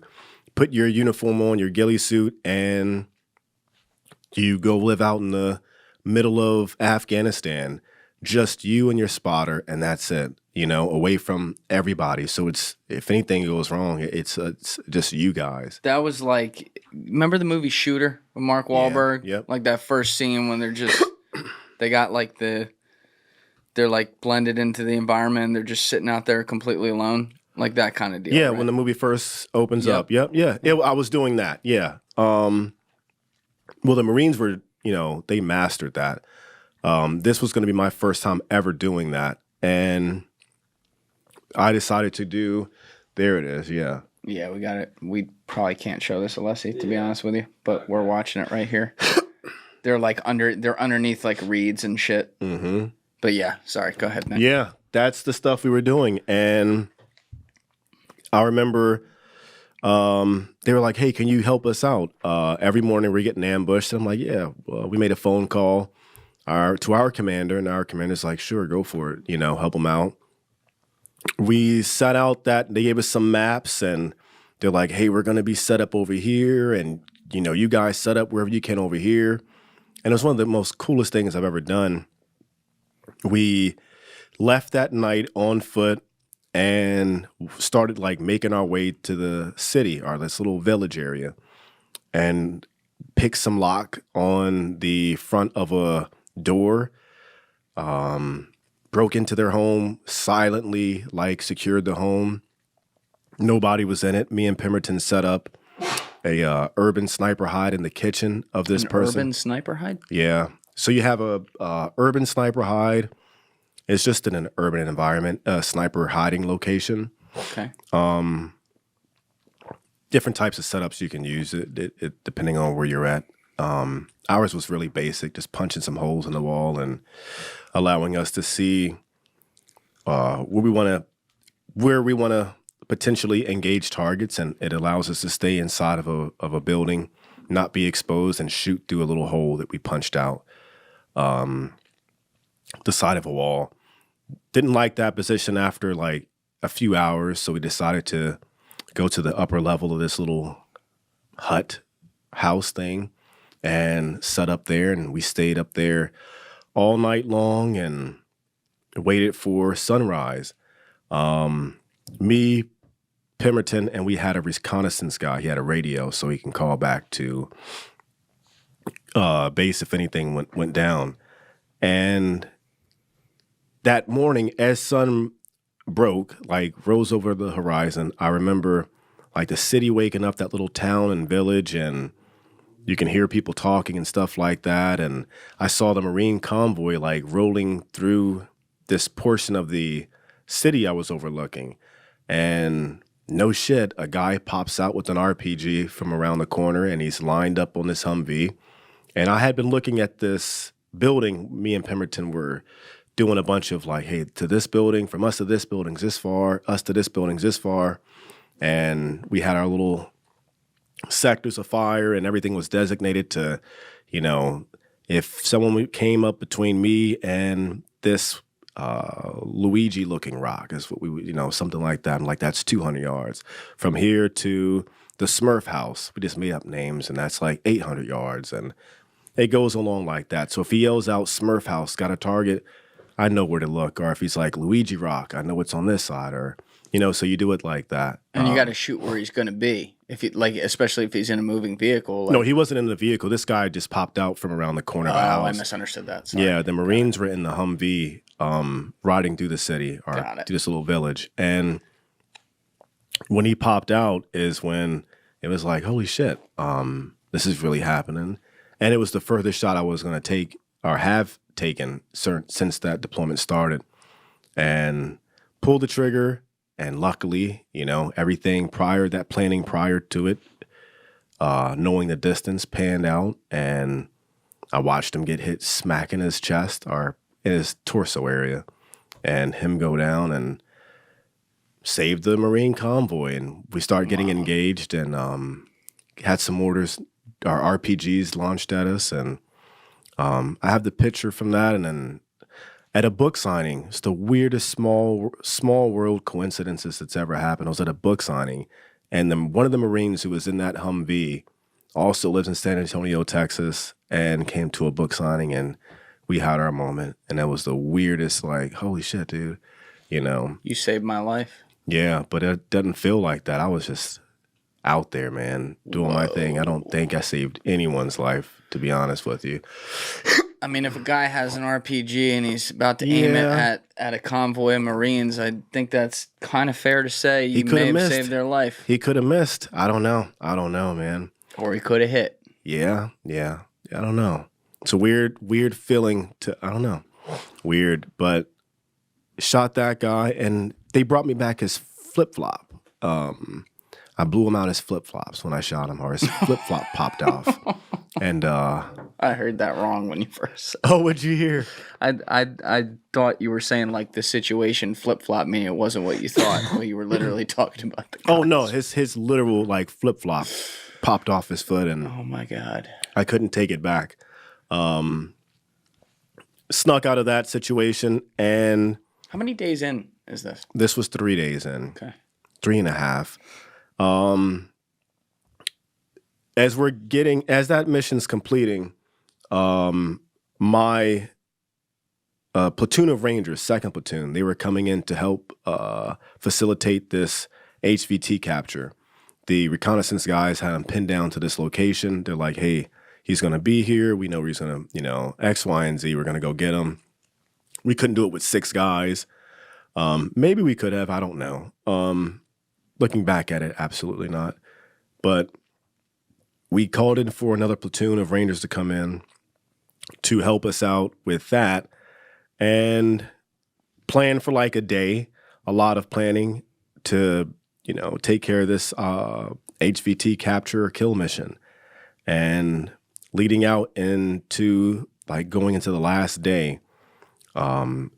put your uniform on, your ghillie suit, and you go live out in the middle of Afghanistan, just you and your spotter, and that's it, away from everybody. So it's, if anything goes wrong, it's just you guys. That was like, remember the movie Shooter with Mark Wahlberg? Yeah, yep. Like that first scene when they're just, they got like they're like blended into the environment and they're just sitting out there completely alone. Like that kind of deal. Yeah, right? when the movie first opens up. Yep, yeah. I was doing that, yeah. Well, the Marines were, they mastered that. This was going to be my first time ever doing that. And I decided to do, there it is, yeah. Yeah, we got it. We probably can't show this, Alessi, to be honest with you, but we're watching it right here. They're like they're underneath like reeds and shit. Mm-hmm. But yeah, sorry, go ahead, man. Yeah. that's the stuff we were doing. And I remember they were like, hey, can you help us out? Every morning we're getting ambushed. And I'm like, yeah. Well, we made a phone call to our commander, and our commander's like, sure, go for it. Help them out. We set out that they gave us some maps, and they're like, hey, we're going to be set up over here. And, you guys set up wherever you can over here. And it was one of the most coolest things I've ever done. We left that night on foot and started like making our way to the city, or this little village area, and picked some lock on the front of a door, broke into their home, silently like secured the home. Nobody was in it. Me and Pemberton set up a urban sniper hide in the kitchen of this person. Urban sniper hide? Yeah. So you have a urban sniper hide. It's just in an urban environment, a sniper hiding location. Okay. Different types of setups you can use it depending on where you're at. Ours was really basic, just punching some holes in the wall and allowing us to see where we want to potentially engage targets, and it allows us to stay inside of a building, not be exposed, and shoot through a little hole that we punched out the side of a wall. Didn't like that position after like a few hours, so we decided to go to the upper level of this little house thing and set up there, and we stayed up there all night long and waited for sunrise. Me, Pemberton, and we had a reconnaissance guy. He had a radio so he can call back to base if anything went down. And that morning, as sun broke, like rose over the horizon, I remember like the city waking up, that little town and village, and you can hear people talking and stuff like that. And I saw the Marine convoy like rolling through this portion of the city I was overlooking. And no shit, a guy pops out with an RPG from around the corner, and he's lined up on this Humvee. And I had been looking at this building. Me and Pemberton were doing a bunch of like, hey, to this building, from us to this building's this far, us to this building's this far. And we had our little sectors of fire, and everything was designated to, if someone came up between me and this Luigi-looking rock, is what we, something like that. I'm like, that's 200 yards. From here to the Smurf house, we just made up names, and that's like 800 yards. And it goes along like that. So if he yells out Smurf house, got a target, I know where to look. Or if he's like Luigi rock, I know it's on this side. Or, so you do it like that. And you got to shoot where he's going to be. If you like, especially if he's in a moving vehicle. Like, no, he wasn't in the vehicle. This guy just popped out from around the corner of the house. I misunderstood that. Sorry. Yeah, the Marines were in the Humvee riding through the city, or through this little village. And when he popped out is when it was like, holy shit, this is really happening. And it was the furthest shot I was going to take, or have taken, since that deployment started. And pulled the trigger. And luckily, everything planning prior to it, knowing the distance, panned out. And I watched him get hit smack in his chest, or in his torso area, and him go down and save the Marine convoy. And we started getting engaged, and had some orders, our RPGs launched at us. And I have the picture from that. And then at a book signing, it's the weirdest small world coincidences that's ever happened. I was at a book signing, and then one of the Marines who was in that Humvee also lives in San Antonio, Texas, and came to a book signing, and we had our moment. And that was the weirdest, like, holy shit, dude. You saved my life. Yeah, but it doesn't feel like that. I was just out there, man, doing my thing. I don't think I saved anyone's life, to be honest with you. I mean, if a guy has an RPG and he's about to aim it at a convoy of Marines, I think that's kind of fair to say you may have saved their life. He could have missed. I don't know, man. Or he could have hit. Yeah. I don't know. It's a weird feeling I don't know. Weird, but shot that guy, and they brought me back his flip-flop. I blew him out his flip-flops when I shot him, or his flip-flop popped off. And I heard that wrong when you first said. oh, what'd you hear? I thought you were saying like the situation flip-flop me. It wasn't what you thought. Well, you were literally talking about the guys. Oh no, his literal like flip-flop popped off his foot, and Oh my God. I couldn't take it back. Snuck out of that situation, and How many days in is this? this was 3 days in. Okay. 3.5. As that mission's completing, my platoon of Rangers, second platoon, they were coming in to help facilitate this HVT capture. The reconnaissance guys had him pinned down to this location. They're like, hey, he's going to be here. We know he's going to, X, Y, and Z. We're going to go get him. We couldn't do it with 6 guys. Maybe we could have. I don't know. Looking back at it, absolutely not. But we called in for another platoon of Rangers to come in to help us out with that and plan for like a day, a lot of planning to, take care of this HVT capture or kill mission. And leading out into like going into the last day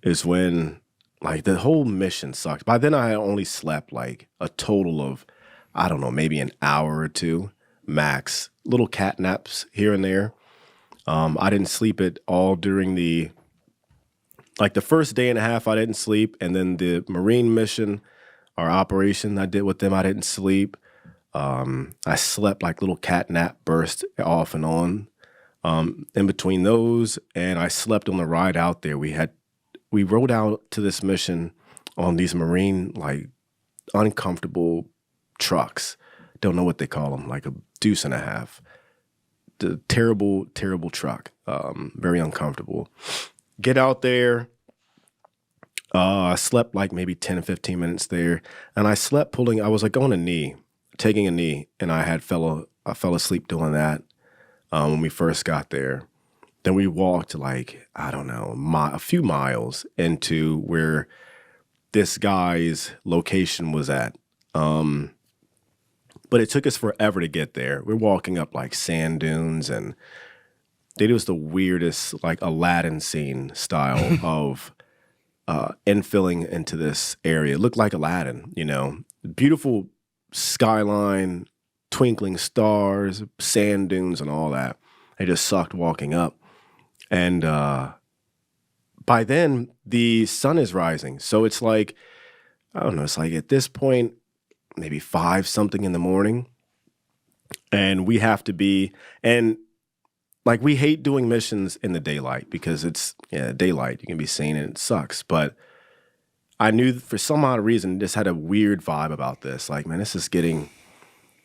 is when like the whole mission sucked. By then I had only slept like a total of, I don't know, maybe an hour or 2 max, little cat naps here and there. I didn't sleep at all during the first day and a half I didn't sleep. And then the Marine mission, our operation I did with them, I didn't sleep. I slept like little cat nap bursts off and on in between those. And I slept on the ride out there. We rode out to this mission on these Marine, like, uncomfortable trucks. Don't know what they call them, like a deuce and a half. The terrible, terrible truck. Very uncomfortable. Get out there. I slept like maybe 10 or 15 minutes there. And I slept I was like on a knee, taking a knee. And I fell asleep doing that when we first got there. Then we walked like, I don't know, a few miles into where this guy's location was at. But it took us forever to get there. We're walking up like sand dunes, and they did the weirdest like Aladdin scene style of infilling into this area. It looked like Aladdin, beautiful skyline, twinkling stars, sand dunes, and all that. It just sucked walking up. And by then, the sun is rising. So it's like, I don't know, it's like at this point, maybe 5-something in the morning. And we have to be, and like we hate doing missions in the daylight because it's daylight. You can be seen and it sucks. But I knew for some odd reason, just had a weird vibe about this. Like, man, this is getting,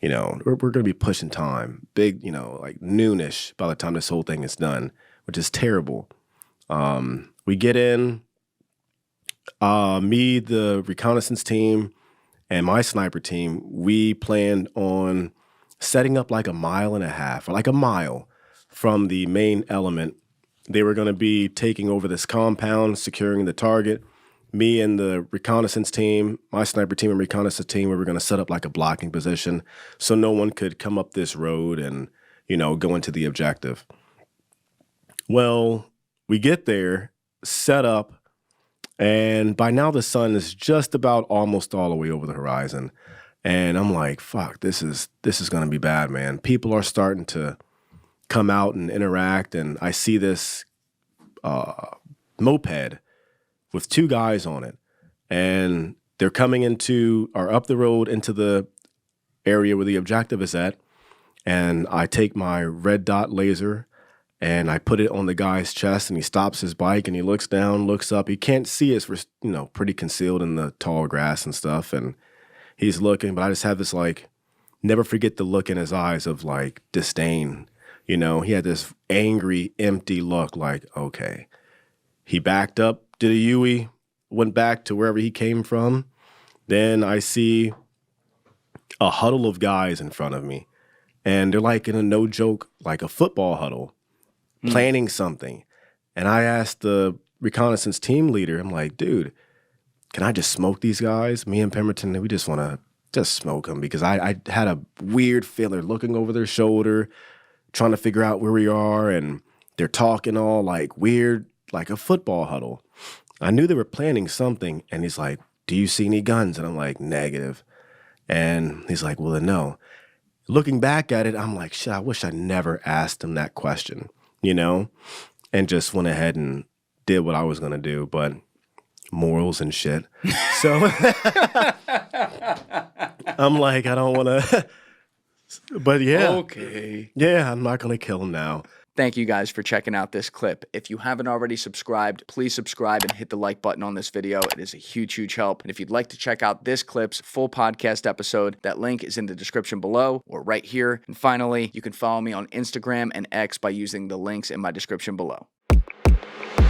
we're going to be pushing time. Big, like noonish by the time this whole thing is done, which is terrible. We get in, me, the reconnaissance team, and my sniper team, we planned on setting up like a mile and a half, or like a mile from the main element. They were going to be taking over this compound, securing the target. Me and the reconnaissance team, my sniper team and reconnaissance team, we were going to set up like a blocking position so no one could come up this road and, go into the objective. Well, we get there, set up, and by now the sun is just about almost all the way over the horizon. And I'm like, fuck, this is going to be bad, man. People are starting to come out and interact, and I see this moped with 2 guys on it, and they're coming up the road into the area where the objective is at, and I take my red dot laser and I put it on the guy's chest, and he stops his bike and he looks down, looks up. He can't see us. We're, pretty concealed in the tall grass and stuff. And he's looking, but I just have this like, never forget the look in his eyes of like disdain. He had this angry, empty look like, okay. He backed up, did a Yui, went back to wherever he came from. Then I see a huddle of guys in front of me, and they're like in a no joke, like a football huddle, planning something. And I asked the reconnaissance team leader, I'm like, dude, can I just smoke these guys? Me and Pemberton, we just want to just smoke them, because I had a weird feeling looking over their shoulder, trying to figure out where we are, and they're talking all like weird, like a football huddle. I knew they were planning something, and he's like, do you see any guns? And I'm like, negative. And he's like, well, then no. Looking back at it, I'm like, shit, I wish I never asked him that question, you know, and just went ahead and did what I was going to do, but morals and shit. So I'm like, I don't want to, but yeah. Okay. Yeah, I'm not going to kill him now. Thank you guys for checking out this clip. If you haven't already subscribed, please subscribe and hit the like button on this video. It is a huge, huge help. And if you'd like to check out this clip's full podcast episode, that link is in the description below or right here. And finally, you can follow me on Instagram and X by using the links in my description below.